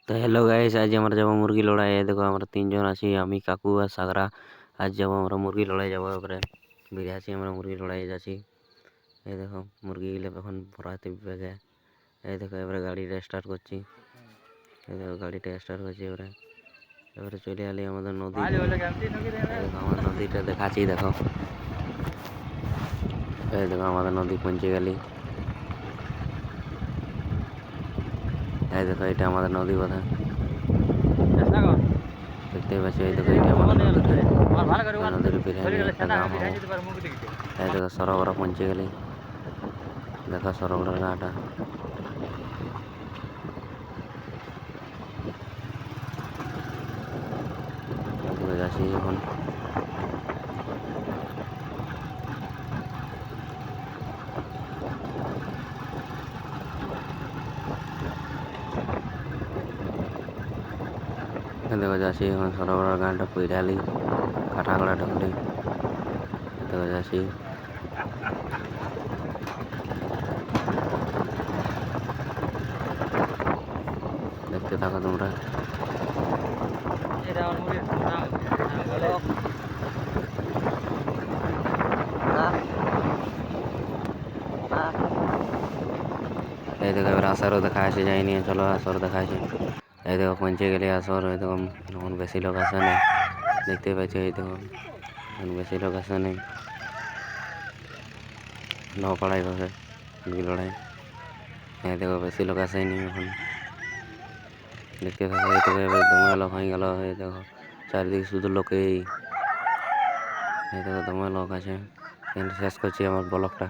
তো hello guys, আজ আমরা যাবো মুরগি লড়াই। এই দেখো আমরা তিনজন আছি, আমি, কাকু আর সাগরা। আজ যাবো আমরা মুরগি লড়াই যাবো। এবারে বেরিয়ে আছি, আমরা মুরগি লড়াই যাচ্ছি। এই দেখো মুরগিগুলো এখন ভরাতে ব্যাগে। এই দেখো এবারে গাড়িটা স্টার্ট করছি। এই দেখো গাড়িটা স্টার্ট করছি। এবারে এবারে চলে আলি আমাদের নদী। দেখো আমার নদীটা দেখাচ্ছি। দেখো এই দেখো আমাদের নদী পৌঁছে গেলি। এই দেখো এটা আমাদের নদী বোধ হয়, দেখতেই পাচ্ছি। এই দেখো এটা আমাদের নদীটা। নদীর বিরিয়ানি একটা গাঁ হবো। এই দেখো সরবরা পৌঁছে গেলি। দেখো সরবরার গাঁটা। যাচ্ছি এখন। দেখো যাচ্ছি এখন সরবরার গাঁটা পইরালি কাঠাগড়া ঢুকলি। দেখো যাচ্ছি। দেখতে থাকো তোমরা। এই দেখো এবার আসারও দেখা আছে, যাইনি, চলো আসর দেখা আছে। এই দেখো পৌঁছে গেলে আসর। এই দেখো এখন বেশি লোক আসে নেই, দেখতে পাচ্ছি। এই দেখো এখন বেশি লোক আসে নেই, নকড়াই ভাবে মুরগি লড়াই। এই দেখো বেশি লোক আসেনি এখন, দেখতে থাকো। এই দেখো এবার দমে লোক হয়ে গেল। এই দেখো চারিদিকে শুধু লোকেই। এই দেখো দমে লোক আছে। শেষ করছি আমার ব্লগটা।